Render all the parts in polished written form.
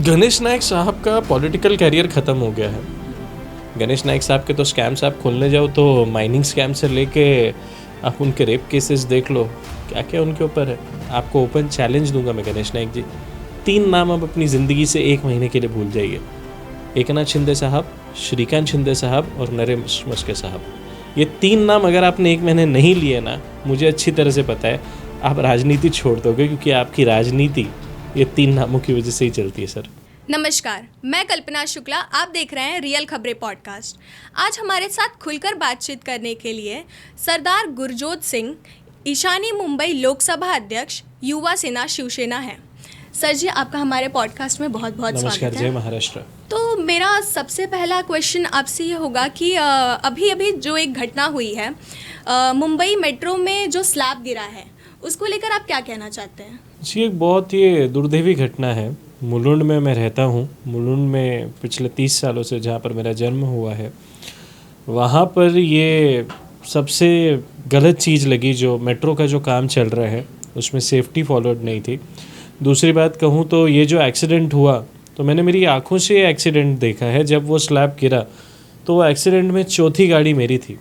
गणेश नायक साहब का political career ख़त्म हो गया है। गणेश नायक साहब के तो स्कैम्स आप खोलने जाओ तो माइनिंग स्कैम से लेके आप उनके रेप केसेस देख लो, क्या क्या उनके ऊपर है। आपको ओपन चैलेंज दूंगा मैं, गणेश नायक जी, 3 नाम आप अपनी ज़िंदगी से 1 महीने के लिए भूल जाइए। एकनाथ शिंदे साहब, श्रीकांत शिंदे साहब और नरेंद्र मस्के साहब। ये 3 नाम अगर आपने 1 महीने नहीं लिए ना, मुझे अच्छी तरह से पता है आप राजनीति छोड़ दोगे, क्योंकि आपकी राजनीति ये 3 नामों की वजह से ही चलती है सर। नमस्कार, मैं कल्पना शुक्ला, आप देख रहे हैं रियल खबरें पॉडकास्ट। आज हमारे साथ खुलकर बातचीत करने के लिए सरदार गुरजोत सिंह, ईशानी मुंबई लोकसभा अध्यक्ष, युवा सेना शिवसेना है। सर जी, आपका हमारे पॉडकास्ट में बहुत बहुत स्वागत है। नमस्कार, जय महाराष्ट्र। तो मेरा सबसे पहला क्वेश्चन आपसे ये होगा कि अभी अभी जो एक घटना हुई है, मुंबई मेट्रो में जो स्लैब गिरा है, उसको लेकर आप क्या कहना चाहते हैं? जी, एक बहुत ही दुर्दैवी घटना है। मुलुंड में मैं रहता हूँ। मुलुंड में पिछले 30 सालों से, जहाँ पर मेरा जन्म हुआ है, वहाँ पर ये सबसे गलत चीज़ लगी। जो मेट्रो का जो काम चल रहा है उसमें सेफ्टी फॉलोड नहीं थी। दूसरी बात कहूँ तो ये जो एक्सीडेंट हुआ, तो मैंने मेरी आँखों से ये एक्सीडेंट देखा है। जब वो स्लैब गिरा तो वो एक्सीडेंट में चौथी गाड़ी मेरी थी,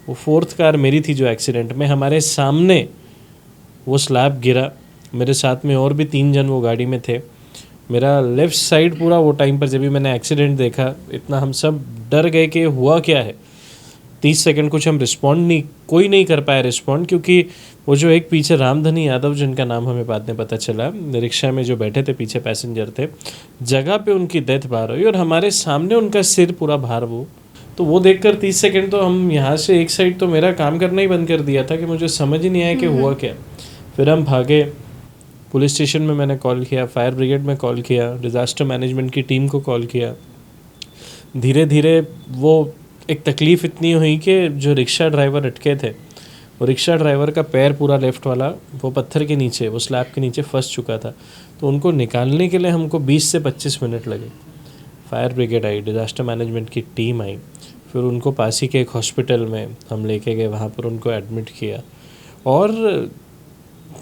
वो 4th कार मेरी थी। जो एक्सीडेंट में हमारे सामने वो स्लैब गिरा, मेरे साथ में और भी 3 जन वो गाड़ी में थे। मेरा लेफ़्ट साइड पूरा वो टाइम पर जब भी मैंने एक्सीडेंट देखा, इतना हम सब डर गए कि हुआ क्या है। 30 सेकंड कुछ हम कोई नहीं कर पाया रिस्पॉन्ड, क्योंकि वो जो एक पीछे रामधनी यादव, जिनका नाम हमें बाद में पता चला, रिक्शा में जो बैठे थे पीछे पैसेंजर थे, जगह पे उनकी डेथ बाहर हुई और हमारे सामने उनका सिर पूरा बाहर। तो वो देखकर 30 सेकंड तो हम यहाँ से एक साइड तो मेरा काम करना ही बंद कर दिया था कि मुझे समझ ही नहीं आया कि हुआ क्या। फिर हम भागे, पुलिस स्टेशन में मैंने कॉल किया, फायर ब्रिगेड में कॉल किया, डिज़ास्टर मैनेजमेंट की टीम को कॉल किया। धीरे धीरे वो एक तकलीफ़ इतनी हुई कि जो रिक्शा ड्राइवर अटके थे, वो रिक्शा ड्राइवर का पैर पूरा लेफ़्ट वाला वो पत्थर के नीचे, वो स्लैब के नीचे फंस चुका था। तो उनको निकालने के लिए हमको 20 से 25 मिनट लगे। फायर ब्रिगेड आई, डिज़ास्टर मैनेजमेंट की टीम आई, फिर उनको पास ही के एक हॉस्पिटल में हम लेके गए, वहाँ पर उनको एडमिट किया। और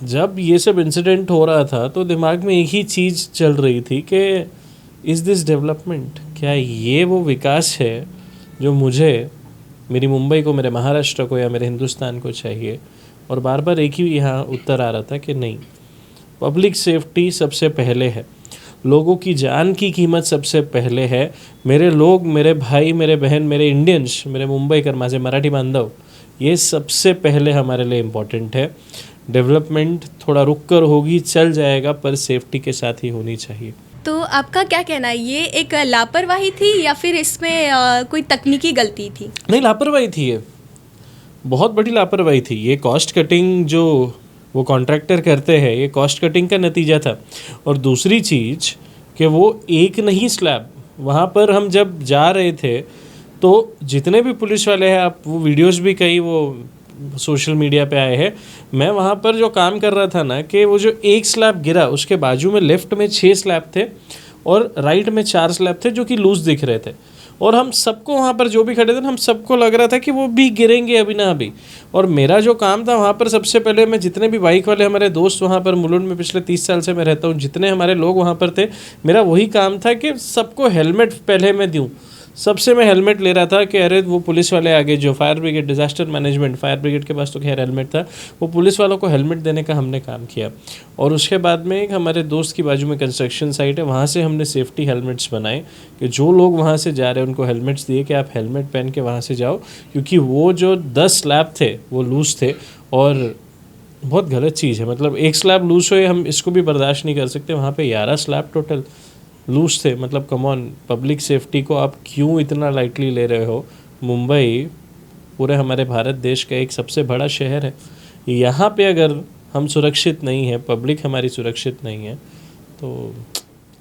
जब ये सब इंसिडेंट हो रहा था तो दिमाग में एक ही चीज़ चल रही थी कि इज़ दिस डेवलपमेंट? क्या ये वो विकास है जो मुझे, मेरी मुंबई को, मेरे महाराष्ट्र को या मेरे हिंदुस्तान को चाहिए? और बार बार एक ही यहाँ उत्तर आ रहा था कि नहीं, पब्लिक सेफ्टी सबसे पहले है, लोगों की जान की कीमत सबसे पहले है। मेरे लोग, मेरे भाई, मेरे बहन, मेरे इंडियंस, मेरे मुंबईकर, माझे मराठी बांधव, ये सबसे पहले हमारे लिए इम्पॉर्टेंट है। डेवलपमेंट थोड़ा रुक कर होगी, चल जाएगा, पर सेफ्टी के साथ ही होनी चाहिए। तो आपका क्या कहना है, ये एक लापरवाही थी या फिर इसमें कोई तकनीकी गलती थी? नहीं, लापरवाही थी, ये बहुत बड़ी लापरवाही थी। ये कॉस्ट कटिंग जो वो कॉन्ट्रैक्टर करते हैं, ये कॉस्ट कटिंग का नतीजा था। और दूसरी चीज़ कि वो एक नहीं स्लैब, वहाँ पर हम जब जा रहे थे तो जितने भी पुलिस वाले हैं, आप वो वीडियोस भी कई वो सोशल मीडिया पे आए हैं, मैं वहाँ पर जो काम कर रहा था ना, कि वो जो एक स्लैब गिरा उसके बाजू में लेफ़्ट में 6 स्लैब थे और राइट में 4 स्लैब थे जो कि लूज़ दिख रहे थे। और हम सबको वहाँ पर जो भी खड़े थे, हम सबको लग रहा था कि वो भी गिरेंगे अभी ना अभी। और मेरा जो काम था वहाँ पर, सबसे पहले मैं जितने भी बाइक वाले हमारे दोस्त वहाँ पर मुलुंड में पिछले 30 साल से मैं रहता हूँ, जितने हमारे लोग वहाँ पर थे, मेरा वही काम था कि सबको हेलमेट पहले मैं दूँ। सबसे मैं हेलमेट ले रहा था कि अरे वो पुलिस वाले आगे, जो fire brigade, disaster management, fire brigade के पास तो खैर हेलमेट था, वो पुलिस वालों को हेलमेट देने का हमने काम किया। और उसके बाद में एक हमारे दोस्त की बाजू में कंस्ट्रक्शन साइट है, वहाँ से हमने सेफ्टी हेलमेट्स बनाए कि जो लोग वहाँ से जा रहे हैं उनको हेलमेट्स दिए कि आप हेलमेट पहन के वहाँ से जाओ, क्योंकि वो जो 10 स्लैब थे वो लूज़ थे। और बहुत गलत चीज़ है, मतलब एक स्लैब लूज़ हो, हम इसको भी बर्दाश्त नहीं कर सकते। वहाँ पर 11 स्लैब टोटल लूज थे। मतलब कम ऑन, पब्लिक सेफ्टी को आप क्यों इतना लाइटली ले रहे हो? मुंबई पूरे हमारे भारत देश का एक सबसे बड़ा शहर है, यहाँ पे अगर हम सुरक्षित नहीं है, पब्लिक हमारी सुरक्षित नहीं है, तो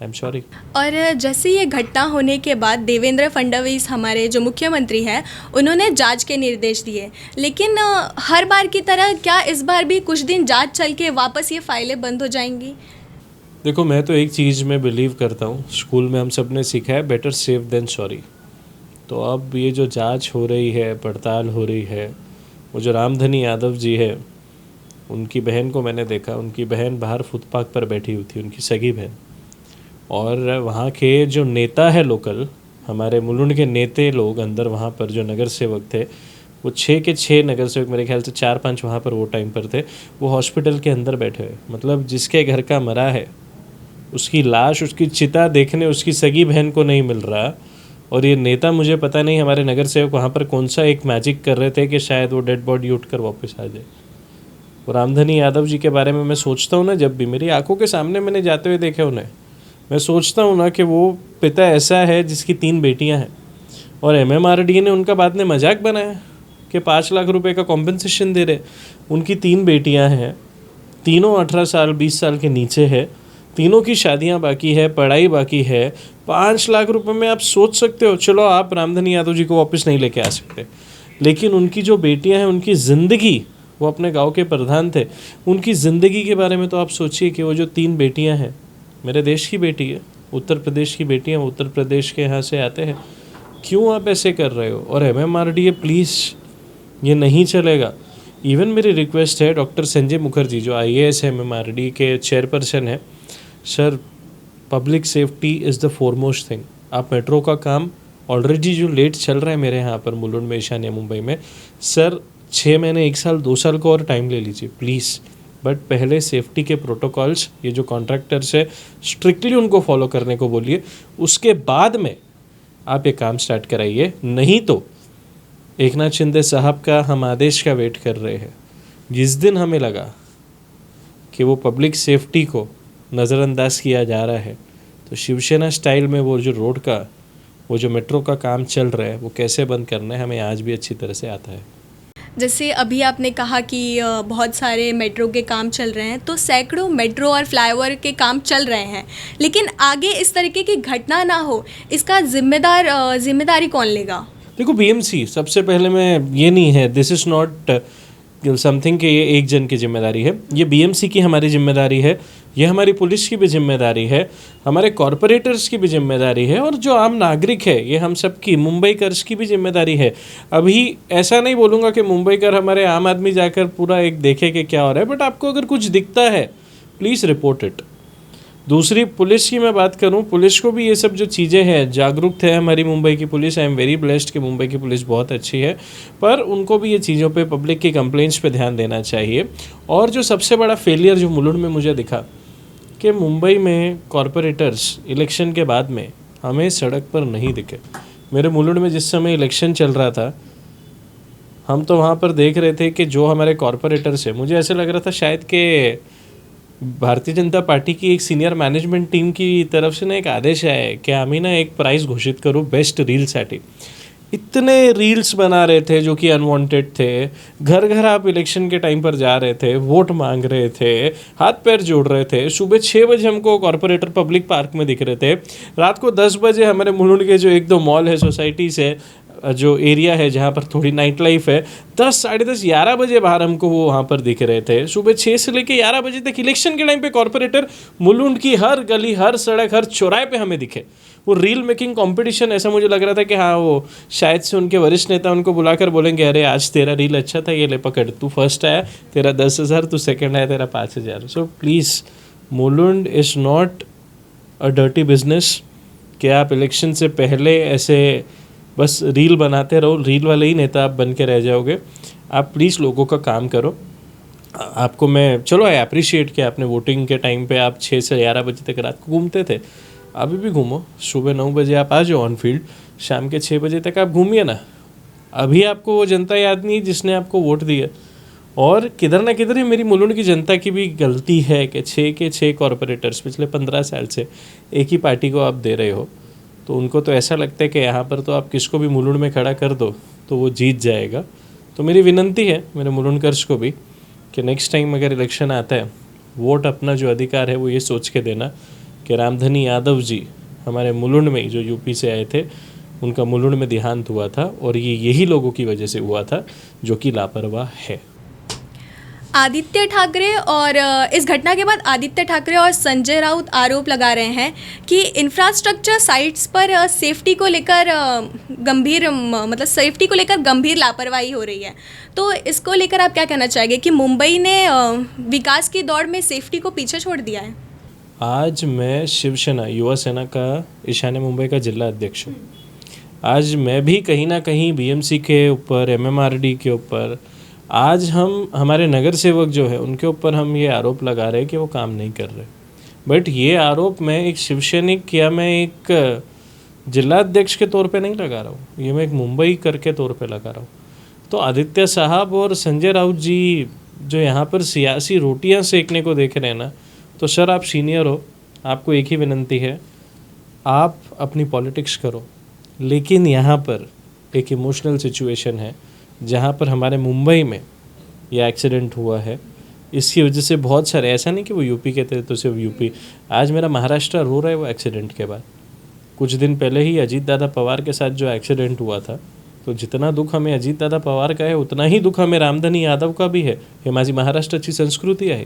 आई एम सॉरी। और जैसे ये घटना होने के बाद देवेंद्र फडणवीस, हमारे जो मुख्यमंत्री हैं, उन्होंने जांच के निर्देश दिए, लेकिन हर बार की तरह क्या इस बार भी कुछ दिन जांच चल के वापस ये फाइलें बंद हो जाएंगी? देखो, मैं तो एक चीज़ में बिलीव करता हूँ, स्कूल में हम सब ने सीखा है, बेटर सेफ देन सॉरी। तो अब ये जो जांच हो रही है, पड़ताल हो रही है, वो जो रामधनी यादव जी है, उनकी बहन को मैंने देखा, उनकी बहन बाहर फुटपाथ पर बैठी हुई थी, उनकी सगी बहन। और वहाँ के जो नेता है लोकल, हमारे मुलुंड के नेते लोग अंदर वहाँ पर जो नगर सेवक थे, वो 6 के 6 नगर सेवक, मेरे ख्याल से 4-5 वहाँ पर वो टाइम पर थे, वो हॉस्पिटल के अंदर बैठे हुए। मतलब जिसके घर का मरा है उसकी लाश, उसकी चिता देखने उसकी सगी बहन को नहीं मिल रहा। और ये नेता, मुझे पता नहीं हमारे नगर सेवक वहाँ पर कौन सा एक मैजिक कर रहे थे कि शायद वो डेड बॉडी उठकर वापस आ जाए। और रामधनी यादव जी के बारे में मैं सोचता हूँ ना, जब भी मेरी आंखों के सामने मैंने जाते हुए देखे उन्हें, मैं सोचता हूँ ना कि वो पिता ऐसा है जिसकी 3 बेटियाँ हैं, और MMRDA ने उनका बाद में मजाक बनाया कि 5 लाख रुपए का कॉम्पनसेशन दे रहे। उनकी 3 बेटियाँ हैं, तीनों 18 साल 20 साल के नीचे है, तीनों की शादियां बाकी है, पढ़ाई बाकी है। 5 लाख रुपए में आप सोच सकते हो, चलो आप रामधनी यादव जी को वापस नहीं लेके आ सकते, लेकिन उनकी जो बेटियां हैं उनकी ज़िंदगी, वो अपने गांव के प्रधान थे, उनकी ज़िंदगी के बारे में तो आप सोचिए कि वो जो 3 बेटियां हैं, मेरे देश की बेटी है, उत्तर प्रदेश की बेटियां, उत्तर प्रदेश के यहाँ से आते हैं, क्यों आप ऐसे कर रहे हो? और MMRDA प्लीज़, ये नहीं चलेगा। इवन मेरी रिक्वेस्ट है डॉक्टर संजय मुखर्जी जो IAS MMRDA के चेयरपर्सन है, sir public safety is the foremost thing. आप मेट्रो का काम ऑलरेडी जो लेट चल रहा है मेरे यहाँ पर मुलुंड में, ईशान्य मुंबई में, सर 6 महीने 1 साल 2 साल को और टाइम ले लीजिए प्लीज़, बट पहले सेफ्टी के प्रोटोकॉल्स, ये जो कॉन्ट्रैक्टर्स है स्ट्रिक्टली उनको फॉलो करने को बोलिए, उसके बाद में आप ये काम स्टार्ट कराइए। नहीं तो एकनाथ शिंदे साहब का हम आदेश का वेट कर रहे हैं। जिस दिन हमें लगा कि वो पब्लिक सेफ्टी को नज़रअंदाज किया जा रहा है, तो शिवसेना स्टाइल में वो जो रोड का, वो जो मेट्रो का काम चल रहा है, वो कैसे बंद करना है हमें आज भी अच्छी तरह से आता है। जैसे अभी आपने कहा कि बहुत सारे मेट्रो के काम चल रहे हैं, तो सैकड़ों मेट्रो और फ्लाईओवर के काम चल रहे हैं, लेकिन आगे इस तरीके की घटना ना हो, इसका जिम्मेदारी कौन लेगा? देखो BMC, सबसे पहले मैं, ये नहीं है, दिस इज़ नॉट समथिंग कि ये एक जन की जिम्मेदारी है, ये BMC की हमारी जिम्मेदारी है, ये हमारी पुलिस की भी जिम्मेदारी है, हमारे कॉरपोरेटर्स की भी जिम्मेदारी है, और जो आम नागरिक है, ये हम सब की, मुंबईकर्स की भी जिम्मेदारी है। अभी ऐसा नहीं बोलूँगा कि मुंबईकर हमारे आम आदमी जाकर पूरा एक देखे कि क्या हो रहा है, बट आपको अगर कुछ दिखता है प्लीज़ रिपोर्ट इट। दूसरी, पुलिस की मैं बात करूं, पुलिस को भी ये सब जो चीज़ें हैं, जागरूक है हमारी मुंबई की police. I am very blessed कि मुंबई की पुलिस बहुत अच्छी है, पर उनको भी ये चीज़ों पे, पब्लिक की कंप्लेंट्स पे ध्यान देना चाहिए। और जो सबसे बड़ा फेलियर जो मुलुंड में मुझे दिखा, कि मुंबई में कॉरपोरेटर्स इलेक्शन के बाद में हमें सड़क पर नहीं दिखे। मेरे मुलुंड में जिस समय इलेक्शन चल रहा था, हम तो वहाँ पर देख रहे थे कि जो हमारे कॉरपोरेटर्स हैं, मुझे ऐसे लग रहा था शायद कि भारतीय जनता पार्टी की एक सीनियर मॅनेजमेंट टीम की तरफ से ना एक आदेश आहे की आम्ही ना एक प्राइज़ घोषित करू बेस्ट रीलसाठी। इतने रील्स बना रहे थे जो कि अनवांटेड थे, घर घर आप इलेक्शन के टाइम पर जा रहे थे, वोट मांग रहे थे, हाथ पैर जोड़ रहे थे। सुबह 6 बजे हमको कॉरपोरेटर पब्लिक पार्क में दिख रहे थे, रात को 10 बजे हमारे मुलुंड के जो 1-2 मॉल है, सोसाइटीज़ है, जो एरिया है जहाँ पर थोड़ी नाइट लाइफ है, 10, साढ़े 10, 11 बजे बाहर हमको वो वहाँ पर दिख रहे थे। सुबह 6 से लेके 11 बजे तक इलेक्शन के टाइम पे कॉरपोरेटर मुलुंड की हर गली, हर सड़क, हर चौराहे पे हमें दिखे। वो रील मेकिंग कंपटीशन, ऐसा मुझे लग रहा था कि हाँ, वो शायद से उनके वरिष्ठ नेता उनको बुलाकर बोलेंगे, अरे आज तेरा रील अच्छा था, ये ले पकड़, तू फर्स्ट आया तेरा 10,000, तू सेकंड आया तेरा 5,000। So please, Mulund is not a dirty business कि आप इलेक्शन से पहले ऐसे बस रील बनाते रहो, रील वाले ही नेता आप बन के रह जाओगे। आप प्लीज़ लोगों का काम करो। आपको मैं, चलो आई अप्रिशिएट कि आपने वोटिंग के टाइम पे आप 6 से 11 बजे तक रात को घूमते थे, अभी भी घूमो। सुबह 9 बजे आप आ जाओ ऑन फील्ड, शाम के 6 बजे तक आप घूमिए ना। अभी आपको वो जनता याद नहीं जिसने आपको वोट दिया। और किधर ना किधर ही मेरी मुलुंड की जनता की भी गलती है कि 6 के 6 कॉरपोरेटर्स पिछले 15 साल से एक ही पार्टी को आप दे रहे हो, तो उनको तो ऐसा लगता है कि यहाँ पर तो आप किसको भी मुलुंड में खड़ा कर दो तो वो जीत जाएगा। तो मेरी विनंती है मेरे मुलुंडकर्स को भी कि नेक्स्ट टाइम अगर इलेक्शन आता है, वोट अपना जो अधिकार है वो ये सोच के देना कि रामधनी यादव जी हमारे मुलुंड में जो यूपी से आए थे, उनका मुलुंड में देहांत हुआ था, और ये यही लोगों की वजह से हुआ था जो कि लापरवाह है। आदित्य ठाकरे और इस घटना के बाद आदित्य ठाकरे और संजय राउत आरोप लगा रहे हैं कि इंफ्रास्ट्रक्चर साइट्स पर सेफ्टी को लेकर सेफ्टी को लेकर गंभीर लापरवाही हो रही है। तो इसको लेकर आप क्या कहना चाहेंगे कि मुंबई ने विकास की दौड़ में सेफ्टी को पीछे छोड़ दिया है? आज मैं शिवसेना युवा सेना का ईशान्य मुंबई का जिला अध्यक्ष हूँ। आज मैं भी कहीं ना कहीं बीएमसी के ऊपर, एमएमआरडी के ऊपर, आज हम हमारे नगर सेवक जो है उनके ऊपर हम ये आरोप लगा रहे हैं कि वो काम नहीं कर रहे। बट ये आरोप मैं एक शिवसैनिक या मैं एक जिला अध्यक्ष के तौर पे नहीं लगा रहा हूँ, ये मैं एक मुंबई कर के तौर पे लगा रहा हूँ। तो आदित्य साहब और संजय राउत जी जो यहाँ पर सियासी रोटियाँ सेकने को देख रहे हैं ना, तो सर आप सीनियर हो, आपको एक ही विनंती है, आप अपनी पॉलिटिक्स करो। लेकिन यहाँ पर एक इमोशनल सिचुएशन है जहाँ पर हमारे मुंबई में यह एक्सीडेंट हुआ है। इसकी वजह से बहुत सारे, ऐसा नहीं कि वो यूपी के थे तो सिर्फ यूपी, आज मेरा महाराष्ट्र रो रहा है वो एक्सीडेंट के बाद। कुछ दिन पहले ही अजीत दादा पवार के साथ जो एक्सीडेंट हुआ था, तो जितना दुख हमें अजीत दादा पवार का है उतना ही दुख हमें रामधनी यादव का भी है। हे माझी महाराष्ट्राची संस्कृती आहे।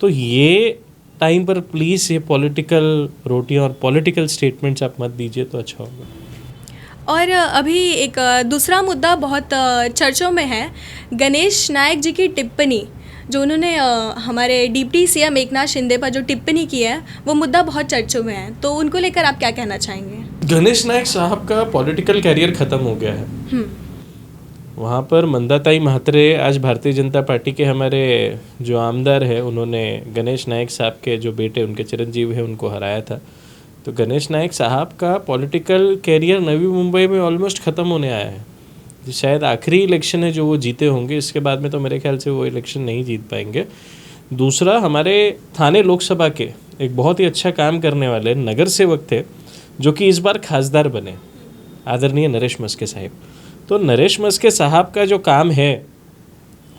तो ये टाइम पर प्लीज़ ये पॉलिटिकल रोटियाँ और पॉलिटिकल स्टेटमेंट्स आप मत दीजिए तो अच्छा होगा। और अभी एक दूसरा मुद्दा बहुत चर्चों में है, गणेश नायक जी की टिप्पणी जो उन्होंने हमारे डिप्टी सीएम एकनाथ शिंदे पर जो टिप्पणी की है, वो मुद्दा बहुत चर्चों में है। तो उनको लेकर आप क्या कहना चाहेंगे? गणेश नायक साहब का पॉलिटिकल कैरियर ख़त्म हो गया है। वहाँ पर मंदाताई महात्रे, आज भारतीय जनता पार्टी के हमारे जो आमदार है, उन्होंने गणेश नायक साहब के जो बेटे उनके चिरंजीव हैं उनको हराया था। तो गणेश नायक साहब का पॉलिटिकल कैरियर नवी मुंबई में ऑलमोस्ट ख़त्म होने आया है। शायद आखिरी इलेक्शन है जो वो जीते होंगे, इसके बाद में तो मेरे ख्याल से वो इलेक्शन नहीं जीत पाएंगे। दूसरा, हमारे थाने लोकसभा के एक बहुत ही अच्छा काम करने वाले नगर सेवक थे जो कि इस बार खासदार बने, आदरणीय नरेश मस्के साहब। तो नरेश मस्के साहब का जो काम है,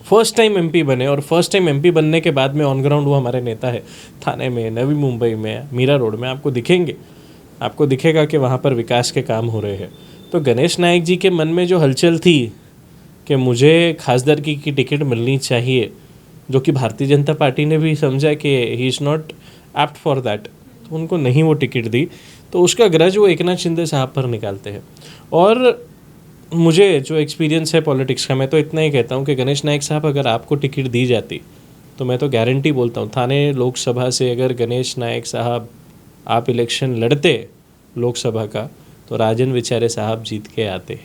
फर्स्ट टाइम एमपी बने और फर्स्ट टाइम एमपी बनने के बाद में ऑन ग्राउंड वो हमारे नेता है। थाने में, नवी मुंबई में, मीरा रोड में आपको दिखेंगे, आपको दिखेगा कि वहाँ पर विकास के काम हो रहे हैं। तो गणेश नायक जी के मन में जो हलचल थी कि मुझे खासदार की टिकट मिलनी चाहिए, जो कि भारतीय जनता पार्टी ने भी समझा कि he is not apt for that, तो उनको नहीं वो टिकट दी। तो उसका ग्रज वो एकनाथ शिंदे साहब पर निकालते हैं। और मुझे जो एक्सपीरियंस है पॉलिटिक्स का, मैं तो इतना ही कहता हूँ कि गणेश नायक साहब अगर आपको टिकट दी जाती तो मैं तो गारंटी बोलता हूँ, थाने लोकसभा से अगर गणेश नायक साहब आप इलेक्शन लड़ते लोकसभा का, तो राजन विचारे साहब जीत के आते।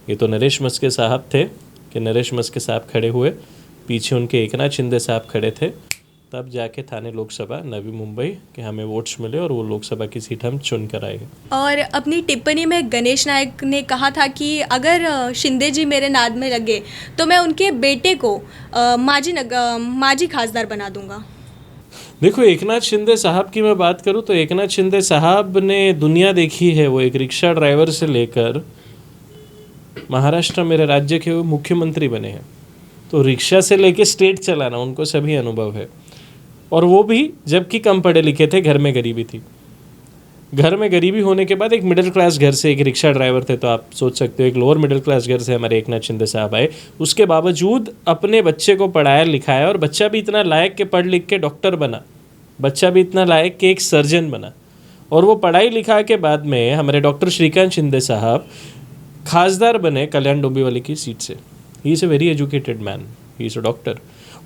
ये तो नरेश मस्के साहब थे कि नरेश मस्के साहब खड़े हुए, पीछे उनके एकनाथ शिंदे साहब खड़े थे, तब जाके थाने लोकसभा नवी मुंबई के हमें वोट्स मिले और वो लोकसभा की सीट हम चुन कर आए। और अपनी टिप्पणी में गणेश नायक ने कहा था कि अगर शिंदे जी मेरे नाद में लगे तो मैं उनके बेटे को माजी खासदार बना दूंगा। देखो, एकनाथ शिंदे साहब की मैं बात करूं तो एकनाथ शिंदे साहब ने दुनिया देखी है। वो एक रिक्शा ड्राइवर से लेकर महाराष्ट्र मेरे राज्य के मुख्यमंत्री बने हैं। तो रिक्शा से लेकर स्टेट चलाना उनको सभी अनुभव है। और वो भी जबकि कम पढ़े लिखे थे, घर में गरीबी थी। घर में गरीबी होने के बाद एक मिडिल क्लास घर से एक रिक्शा ड्राइवर थे, तो आप सोच सकते हो एक लोअर मिडिल क्लास घर से हमारे एकनाथ शिंदे साहब आए। उसके बावजूद अपने बच्चे को पढ़ाया लिखाया, और बच्चा भी इतना लायक के पढ़ लिख के डॉक्टर बना, बच्चा भी इतना लायक के एक सर्जन बना। और वो पढ़ाई लिखा के बाद में हमारे डॉक्टर श्रीकांत शिंदे साहब खासदार बने कल्याण डोंबिवली की सीट से। He is a very educated man, he is a doctor.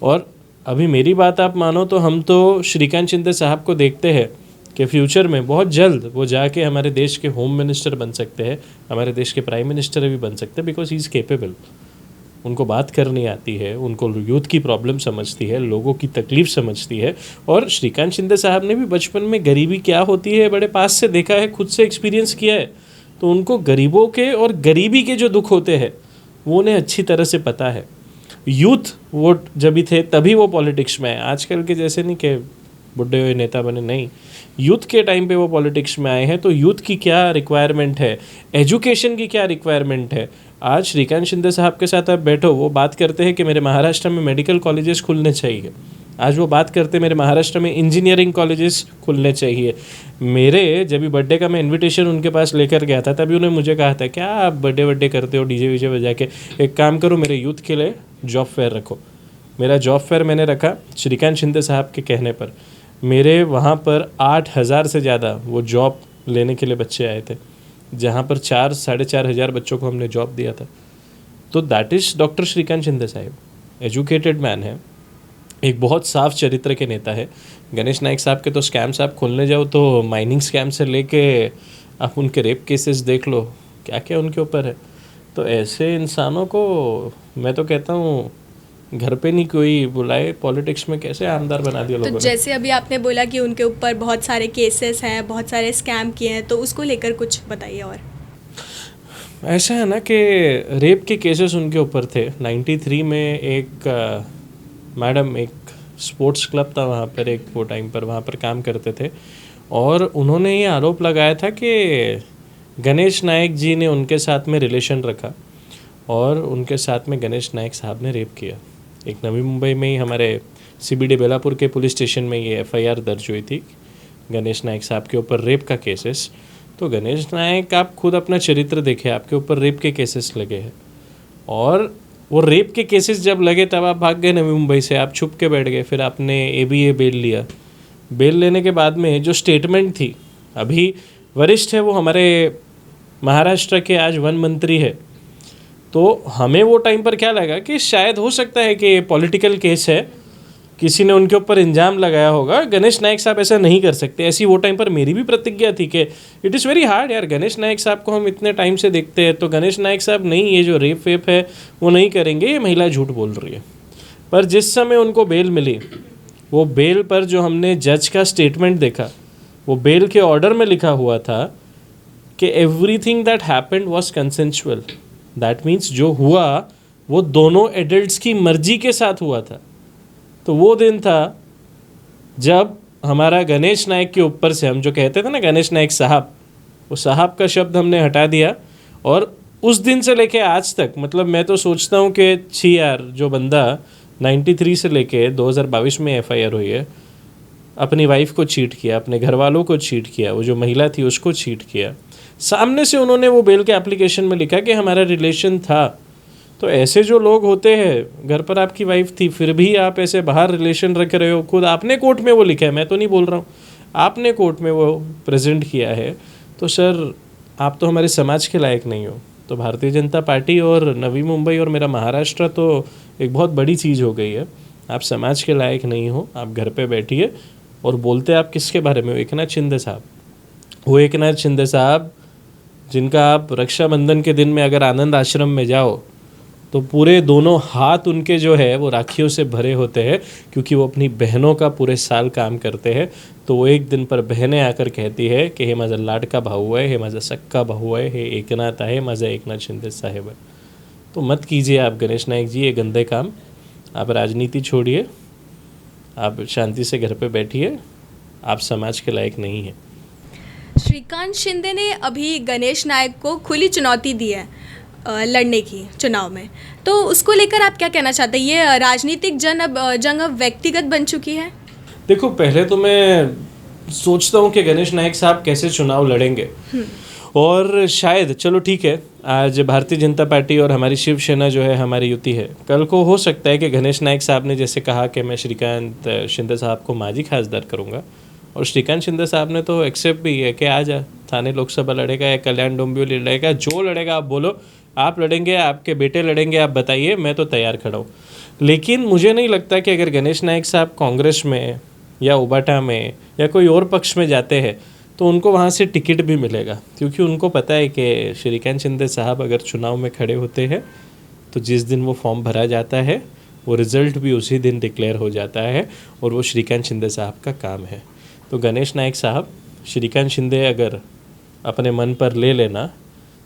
और अभी मेरी बात आप मानो तो हम तो श्रीकांत शिंदे साहब को देखते हैं कि फ्यूचर में बहुत जल्द वो जाके हमारे देश के होम मिनिस्टर बन सकते हैं, हमारे देश के प्राइम मिनिस्टर भी बन सकते हैं, बिकॉज ही इज़ केपेबल। उनको बात करनी आती है, उनको यूथ की प्रॉब्लम समझती है, लोगों की तकलीफ समझती है। और श्रीकांत शिंदे साहब ने भी बचपन में गरीबी क्या होती है बड़े पास से देखा है, खुद से एक्सपीरियंस किया है। तो उनको गरीबों के और गरीबी के जो दुख होते हैं वो उन्हें अच्छी तरह से पता है। यूथ वोट जब भी थे तभी वो पॉलिटिक्स में आए, आजकल के जैसे नहीं कि बुढ़े हुए नेता बने, नहीं। यूथ के टाइम पे वो पॉलिटिक्स में आए हैं। तो यूथ की क्या रिक्वायरमेंट है, एजुकेशन की क्या रिक्वायरमेंट है, आज श्रीकांत शिंदे साहब के साथ आप बैठो, वो बात करते हैं कि मेरे महाराष्ट्र में मेडिकल कॉलेजेस खुलने चाहिए। आज वो बात करते मेरे महाराष्ट्र में इंजीनियरिंग कॉलेजेस खुलने चाहिए। मेरे जब भी बर्थडे का मैं इनविटेशन उनके पास लेकर गया था, तभी उन्होंने मुझे कहा था क्या आप बर्थडे करते हो डीजे वीजे बजा के, एक काम करो मेरे यूथ के लिए जॉब फेयर रखो। मेरा जॉब फेयर मैंने रखा श्रीकांत शिंदे साहब के कहने पर। मेरे वहाँ पर 8,000 से ज़्यादा वो जॉब लेने के लिए बच्चे आए थे, जहाँ पर 4-4,500 बच्चों को हमने जॉब दिया था। तो that is doctor Shrikant Shinde साहब, एजुकेटेड मैन है। एक बहुत साफ चरित्र के नेता है। गणेश नायक साहब के तो स्कैम्स आप खोलने जाओ तो माइनिंग स्कैम से लेके आप उनके रेप केसेस देख लो, क्या क्या उनके ऊपर है। तो ऐसे इंसानों को मैं तो कहता हूँ घर पे नहीं कोई बुलाए, पॉलिटिक्स में कैसे आमदार बना दिया लोगों तो ने। जैसे अभी आपने बोला कि उनके ऊपर बहुत सारे केसेस हैं, बहुत सारे स्कैम किए हैं, तो उसको लेकर कुछ बताइए। और ऐसा है ना कि रेप के केसेस उनके ऊपर थे। 93 में एक मैडम, एक स्पोर्ट्स क्लब था वहाँ पर, एक वो टाइम पर वहाँ पर काम करते थे, और उन्होंने ये आरोप लगाया था कि गणेश नायक जी ने उनके साथ में रिलेशन रखा और उनके साथ में गणेश नायक साहब ने रेप किया। एक नवी मुंबई में ही हमारे CBD बेलापुर के पुलिस स्टेशन में ये FIR दर्ज हुई थी गणेश नायक साहब के ऊपर रेप का केसेस। तो गणेश नायक, आप खुद अपना चरित्र देखें, आपके ऊपर रेप के केसेस लगे हैं, और वो रेप के केसेस जब लगे तब आप भाग गए नवी मुंबई से, आप छुप के बैठ गए। फिर आपने ABA बेल लिया। बेल लेने के बाद में जो स्टेटमेंट थी, अभी वरिष्ठ है वो हमारे महाराष्ट्र के आज वन मंत्री है, तो हमें वो टाइम पर क्या लगा कि शायद हो सकता है कि पॉलिटिकल केस है, किसी ने उनके ऊपर इल्ज़ाम लगाया होगा, गणेश नायक साहब ऐसा नहीं कर सकते। ऐसी वो टाइम पर मेरी भी प्रतिज्ञा थी कि इट इज़ वेरी हार्ड यार, गणेश नायक साहब को हम इतने टाइम से देखते हैं, तो गणेश नायक साहब नहीं, ये जो रेप वेप है वो नहीं करेंगे, ये महिला झूठ बोल रही है। पर जिस समय उनको बेल मिली, वो बेल पर जो हमने जज का स्टेटमेंट देखा, वो बेल के ऑर्डर में लिखा हुआ था कि everything that happened was consensual. That means जो हुआ वो दोनों एडल्ट्स की मर्जी के साथ हुआ था। तो वो दिन था जब हमारा गणेश नायक के ऊपर से, हम जो कहते थे ना गणेश नायक साहब, वो साहब का शब्द हमने हटा दिया। और उस दिन से लेके आज तक, मतलब मैं तो सोचता हूँ कि छी यार, जो बंदा 93 से लेके 2022 में FIR हुई है, अपनी वाइफ को चीट किया, अपने घर वालों को चीट किया, वो जो महिला थी उसको चीट किया, सामने से उन्होंने वो बेल के एप्लीकेशन में लिखा कि हमारा रिलेशन था। तो ऐसे जो लोग होते हैं, घर पर आपकी वाइफ थी फिर भी आप ऐसे बाहर रिलेशन रख रहे हो, खुद आपने कोर्ट में वो लिखा है, मैं तो नहीं बोल रहा हूँ, आपने कोर्ट में वो प्रेजेंट किया है, तो सर आप तो हमारे समाज के लायक नहीं हो। तो भारतीय जनता पार्टी और नवी मुंबई और मेरा महाराष्ट्र तो एक बहुत बड़ी चीज़ हो गई है। आप समाज के लायक नहीं हो, आप घर पे बैठिए। और बोलते आप किसके बारे में हो? एकनाथ शिंदे साहब। वो एकनाथ शिंदे साहब जिनका आप रक्षाबंधन के दिन में अगर आनंद आश्रम में जाओ तो पूरे दोनों हाथ उनके जो है वो राखियों से भरे होते हैं, क्योंकि वो अपनी बहनों का पूरे साल काम करते हैं। तो वो एक दिन पर बहनें आकर कहती है कि हे माझा लाडका भाऊ आहे, हे माझा सक्का भाऊ आहे, हे एकनाथ आहे, माझा एकनाथ शिंदे साहेब है। तो मत कीजिए आप गणेश नायक जी ये गंदे काम। आप राजनीति छोड़िए, आप शांति से घर पे बैठिए, आप समाज के लायक नहीं हैं। श्रीकांत शिंदे ने अभी गणेश नायक को खुली चुनौती दी है लड़ने की चुनाव में, तो उसको लेकर आप क्या कहना चाहते हैं? ये राजनीतिक जंग अब व्यक्तिगत बन चुकी है। देखो, पहले तो मैं सोचता हूँ कि गणेश नायक साहब कैसे चुनाव लड़ेंगे, और शायद चलो ठीक है, आज भारतीय जनता पार्टी और हमारी शिवसेना जो है हमारी युति है, कल को हो सकता है कि गणेश नायक साहब ने जैसे कहा कि मैं श्रीकांत शिंदे साहब को माजी खासदार करूँगा, और श्रीकांत शिंदे साहब ने तो एक्सेप्ट भी है कि आ जा, थाने लोकसभा लड़ेगा या कल्याण डोंबिवली लड़ेगा, जो लड़ेगा आप बोलो, आप लड़ेंगे, आपके बेटे लड़ेंगे, आप बताइए, मैं तो तैयार खड़ा हूँ। लेकिन मुझे नहीं लगता कि अगर गणेश नायक साहब कांग्रेस में या उबाटा में या कोई और पक्ष में जाते हैं तो उनको वहाँ से टिकट भी मिलेगा, क्योंकि उनको पता है कि श्रीकांत शिंदे साहब अगर चुनाव में खड़े होते हैं तो जिस दिन वो फॉर्म भरा जाता है वो रिज़ल्ट भी उसी दिन डिक्लेयर हो जाता है, और वो श्रीकांत शिंदे साहब का काम है। तो गणेश नायक साहब, श्रीकांत शिंदे अगर अपने मन पर ले लेना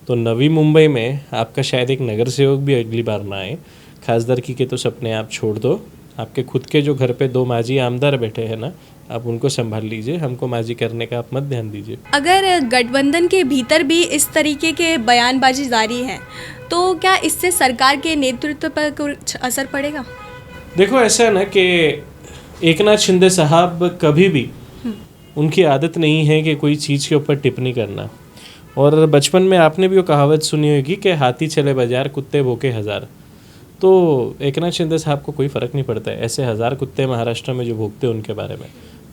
तो नवी मुंबई में आपका शायद एक नगर सेवक भी अगली बार ना आए। खासदारकी के तो सपने आप छोड़ दो, आपके खुद के जो घर पे 2 माजी आमदार बैठे हैं ना, आप उनको संभाल लीजिए, हमको माजी करने का आप मत ध्यान दीजिए। अगर गठबंधन के भीतर भी इस तरीके के बयानबाजी जारी है तो क्या इससे सरकार के नेतृत्व पर कुछ असर पड़ेगा? देखो, ऐसा है ना कि एकनाथ शिंदे साहब कभी भी, उनकी आदत नहीं है कि कोई चीज़ के ऊपर टिप्पणी करना। और बचपन में आपने भी वो कहावत सुनी होगी कि हाथी चले बाजार, कुत्ते भौंके हज़ार। तो एकनाथ शिंदे साहब को कोई फ़र्क नहीं पड़ता है, ऐसे 1000 कुत्ते महाराष्ट्र में जो भोगते हैं उनके बारे में,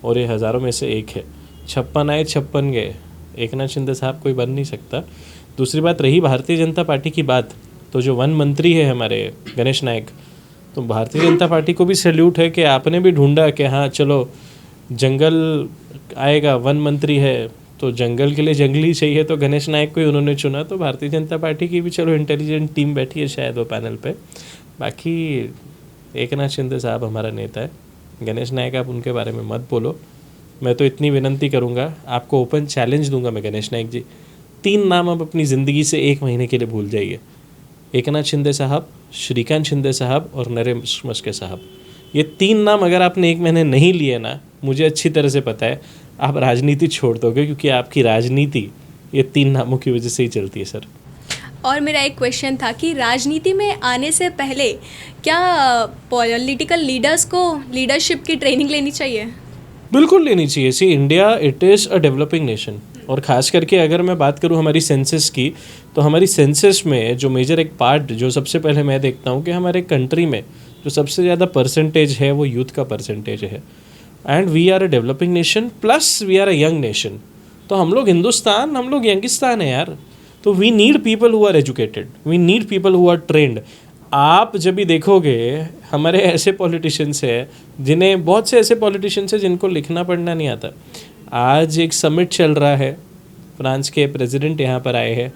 और ये हज़ारों में से एक है। 56 आए 56 गए, एकनाथ शिंदे साहब कोई बन नहीं सकता। दूसरी बात रही भारतीय जनता पार्टी की बात, तो जो वन मंत्री है हमारे गणेश नायक, तो भारतीय जनता पार्टी को भी सैल्यूट है कि आपने भी ढूंढा कि हाँ चलो जंगल आएगा, वन मंत्री है तो जंगल के लिए जंगली चाहिए, तो गणेश नायक को ही उन्होंने चुना। तो भारतीय जनता पार्टी की भी चलो इंटेलिजेंट टीम बैठी है शायद वो पैनल पे। बाकी एकनाथ शिंदे साहब हमारा नेता है, गणेश नायक आप उनके बारे में मत बोलो। मैं तो इतनी विनंती करूँगा, आपको ओपन चैलेंज दूंगा मैं, गणेश नायक जी 3 नाम आप अपनी ज़िंदगी से 1 महीने के लिए भूल जाइए। एकनाथ शिंदे साहब, श्रीकांत शिंदे साहब और नरेंद्र मस्के साहब। ये 3 नाम अगर आपने 1 महीने नहीं लिए ना, मुझे अच्छी तरह से पता है आप राजनीति छोड़ दोगे, क्योंकि आपकी राजनीति ये 3 नामों की वजह से ही चलती है सर। और मेरा एक क्वेश्चन था कि राजनीति में आने से पहले क्या पॉलिटिकल लीडर्स को लीडरशिप की ट्रेनिंग लेनी चाहिए? बिल्कुल लेनी चाहिए। See India it is a developing nation, और ख़ास करके अगर मैं बात करूं हमारी सेंसस की, तो हमारी सेंसस में जो मेजर एक पार्ट जो सबसे पहले मैं देखता हूं कि हमारे कंट्री में जो सबसे ज़्यादा परसेंटेज है वो यूथ का परसेंटेज है। And we are a developing nation plus we are a young nation. तो हम लोग हिंदुस्तान, हम लोग यंगिस्तान है यार। तो we need people who are educated, we need people who are trained. आप जब भी देखोगे हमारे ऐसे पॉलिटिशियंस हैं जिन्हें, बहुत से ऐसे पॉलिटिशियंस हैं जिनको लिखना पढ़ना नहीं आता। आज एक समिट चल रहा है, फ्रांस के प्रेसिडेंट यहाँ पर आए हैं,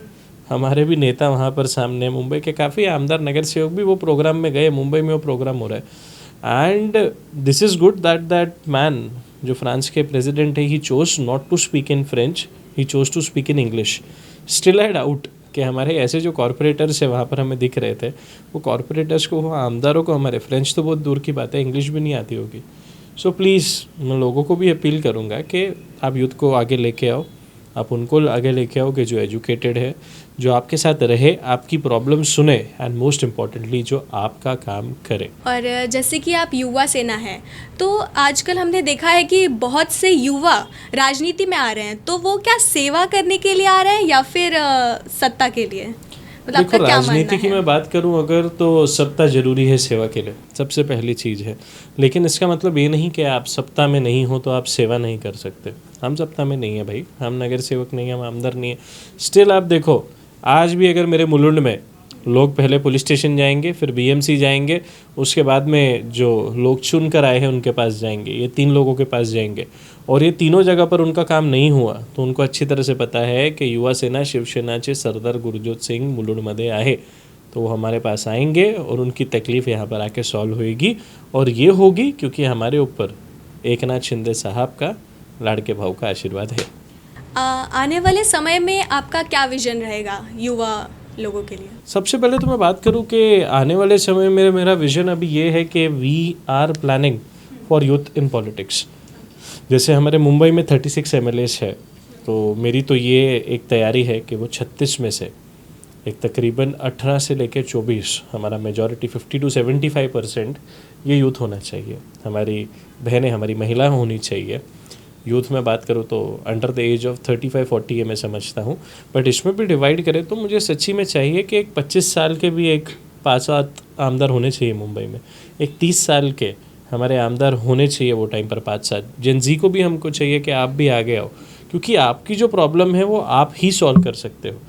हमारे भी नेता वहाँ पर सामने, मुंबई के काफ़ी आमदार नगर सेवक भी वो प्रोग्राम में गए, मुंबई में वो प्रोग्राम हो रहा है। And this is good that man जो फ्रांस के प्रेसिडेंट है, he chose not to speak in French, he chose to speak in English. Still I doubt कि हमारे ऐसे जो कॉरपोरेटर्स है वहाँ पर हमें दिख रहे थे, वो कॉरपोरेटर्स को, वो आमदारों को, हमारे फ्रेंच तो बहुत दूर की बात है, इंग्लिश भी नहीं आती होगी। सो प्लीज़ मैं लोगों को भी अपील करूँगा कि आप यूथ को आगे लेके आओ, आप उनको आगे लेके आओ कि जो एजुकेटेड है, जो आपके साथ रहे, आपकी प्रॉब्लम सुने, एंड मोस्ट इम्पॉर्टेंटली जो आपका काम करे। और जैसे कि आप युवा सेना है, तो आजकल हमने देखा है कि बहुत से युवा राजनीति में आ रहे हैं, तो वो क्या सेवा करने के लिए आ रहे हैं या फिर सत्ता के लिए? मतलब देखो, आपका क्या राजनीति मानना की है? मैं बात करूं अगर, तो सत्ता जरूरी है सेवा के लिए, सबसे पहली चीज़ है। लेकिन इसका मतलब ये नहीं कि आप सत्ता में नहीं हो तो आप सेवा नहीं कर सकते। हम सत्ता में नहीं है भाई, हम नगर सेवक नहीं है, हम आमदार नहीं है। स्टिल आप देखो, आज भी अगर मेरे मुलुंड में लोग पहले पुलिस स्टेशन जाएंगे, फिर बीएमसी जाएंगे, उसके बाद में जो लोग चुन कर आए हैं उनके पास जाएंगे, ये 3 लोगों के पास जाएंगे, और ये तीनों जगह पर उनका काम नहीं हुआ तो उनको अच्छी तरह से पता है कि युवा सेना शिवसेनाचे सरदार गुरजोत सिंग मुलुंडमध्ये आहे, तो वो हमारे पास आएंगे और उनकी तकलीफ़ यहाँ पर आके सॉल्व होएगी। और ये होगी क्योंकि हमारे ऊपर एकनाथ शिंदे साहब का लाड़के भाव का आशीर्वाद है। आने वाले समय में आपका क्या विजन रहेगा युवा लोगों के लिए? सबसे पहले तो मैं बात करूं कि आने वाले समय में मेरा विजन अभी ये है कि we are planning for youth in politics. जैसे हमारे मुंबई में 36 MLAs है, तो मेरी तो ये एक तैयारी है कि वो 36 में से एक तकरीबन 18 से लेकर 24, हमारा मेजॉरिटी 50 to 75% ये यूथ होना चाहिए। हमारी बहनें, हमारी महिलाएं होनी चाहिए। यूथ में बात करूँ तो अंडर द एज ऑफ 35-40 ये मैं समझता हूँ, बट इसमें भी डिवाइड करें तो मुझे सच्ची में चाहिए कि एक 25 साल के भी एक 5-7 आमदार होने चाहिए मुंबई में, एक 30 साल के हमारे आमदार होने चाहिए वो टाइम पर 5-7। जेन जी को भी हमको चाहिए कि आप भी आगे आओ, क्योंकि आपकी जो प्रॉब्लम है वो आप ही सॉल्व कर सकते हो।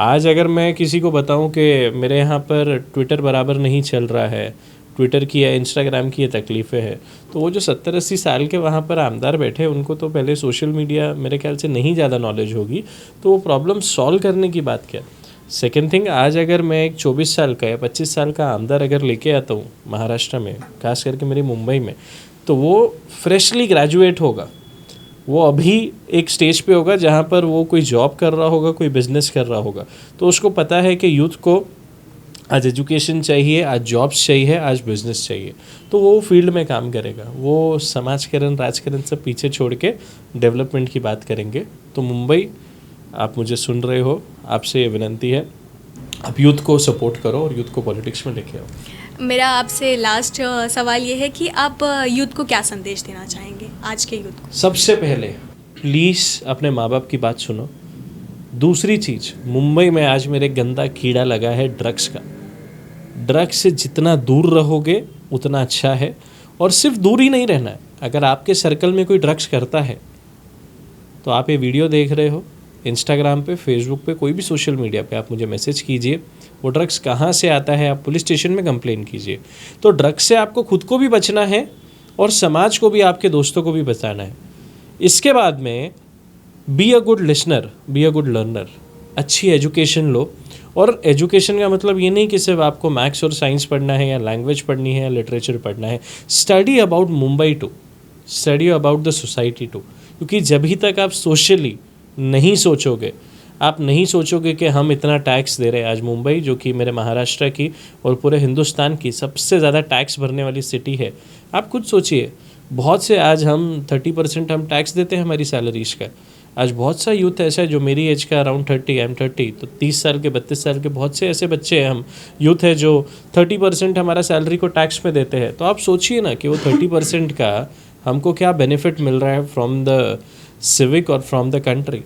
आज अगर मैं किसी को बताऊं कि मेरे यहाँ पर ट्विटर बराबर नहीं चल रहा है, ट्विटर की या इंस्टाग्राम की ये तकलीफ़ें हैं, तो वो जो 70-80 साल के वहाँ पर आमदार बैठे हैं उनको तो पहले सोशल मीडिया मेरे ख्याल से नहीं ज़्यादा नॉलेज होगी, तो वो प्रॉब्लम सॉल्व करने की बात क्या। सेकेंड थिंग, आज अगर मैं एक 24 साल का या 25 साल का आमदार अगर लेके आता हूँ महाराष्ट्र में, खास करके मेरी मुंबई में, तो वो फ्रेशली ग्रेजुएट होगा, वो अभी एक स्टेज पे होगा जहाँ पर वो कोई जॉब कर रहा होगा, कोई बिजनेस कर रहा होगा, तो उसको पता है कि यूथ को आज एजुकेशन चाहिए, आज जॉब्स चाहिए, आज बिजनेस चाहिए, तो वो फील्ड में काम करेगा। वो समाजकरण, राजकरण सब पीछे छोड़ के डेवलपमेंट की बात करेंगे। तो मुंबई, आप मुझे सुन रहे हो, आपसे ये विनती है, आप यूथ को सपोर्ट करो और यूथ को पॉलिटिक्स में लेके आओ। मेरा आपसे लास्ट सवाल ये है कि आप यूथ को क्या संदेश देना चाहेंगे, आज के यूथ को? सबसे पहले प्लीज़ अपने माँ बाप की बात सुनो। दूसरी चीज़, मुंबई में आज मेरे गंदा कीड़ा लगा है ड्रग्स का। ड्रग्स से जितना दूर रहोगे उतना अच्छा है, और सिर्फ दूर ही नहीं रहना है। अगर आपके सर्कल में कोई ड्रग्स करता है तो आप ये वीडियो देख रहे हो, इंस्टाग्राम पे, फेसबुक पे, कोई भी सोशल मीडिया पे आप मुझे मैसेज कीजिए। वो ड्रग्स कहाँ से आता है आप पुलिस स्टेशन में कंप्लेन कीजिए। तो ड्रग्स से आपको खुद को भी बचना है और समाज को भी, आपके दोस्तों को भी बचाना है। इसके बाद में be a good listener, be a good learner, अच्छी एजुकेशन लो। और एजुकेशन का मतलब ये नहीं कि सिर्फ आपको मैथ्स और साइंस पढ़ना है या लैंग्वेज पढ़नी है या लिटरेचर पढ़ना है। Study about Mumbai too, study about the society too. क्योंकि जब ही तक आप सोशली नहीं सोचोगे, आप नहीं सोचोगे कि हम इतना टैक्स दे रहे हैं। आज मुंबई जो कि मेरे महाराष्ट्र की और पूरे हिंदुस्तान की सबसे ज़्यादा टैक्स भरने वाली सिटी है। आप खुद सोचिए, बहुत से आज हम 30% हम टैक्स देते हैं हमारी सैलरीज का। आज बहुत सा यूथ ऐसा है जो मेरी एज का अराउंड 30, आई एम 30, तो 30 साल के 32 साल के बहुत से ऐसे बच्चे हैं, हम यूथ है जो 30% हमारा सैलरी को टैक्स में देते हैं। तो आप सोचिए ना कि वो 30% का हमको क्या बेनिफिट मिल रहा है फ्रॉम द सिविक और फ्रॉम द कंट्री।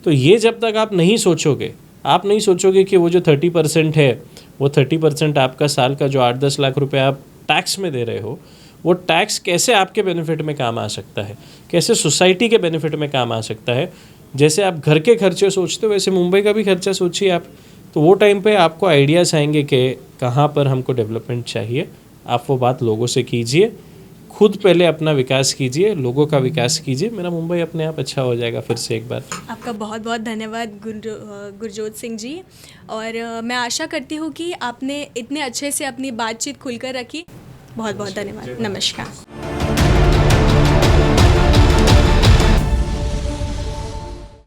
तो ये जब तक आप नहीं सोचोगे, आप नहीं सोचोगे कि वो जो 30% है, वो 30% आपका साल का जो 8-10 लाख रुपए आप टैक्स में दे रहे हो, वो टैक्स कैसे आपके बेनिफिट में काम आ सकता है, कैसे सोसाइटी के बेनिफिट में काम आ सकता है। जैसे आप घर के खर्चे सोचते हो वैसे मुंबई का भी खर्चा सोचिए आप। तो वो टाइम पे आपको आइडियाज़ आएंगे कि कहाँ पर हमको डेवलपमेंट चाहिए। आप वो बात लोगों से कीजिए, खुद पहले अपना विकास कीजिए, लोगों का विकास कीजिए, मेरा मुंबई अपने आप अच्छा हो जाएगा। फिर से एक बार आपका बहुत बहुत धन्यवाद गुरजोत सिंह जी। और मैं आशा करती हूँ कि आपने इतने अच्छे से अपनी बातचीत खुलकर रखी। बहुत बहुत धन्यवाद। नमस्कार।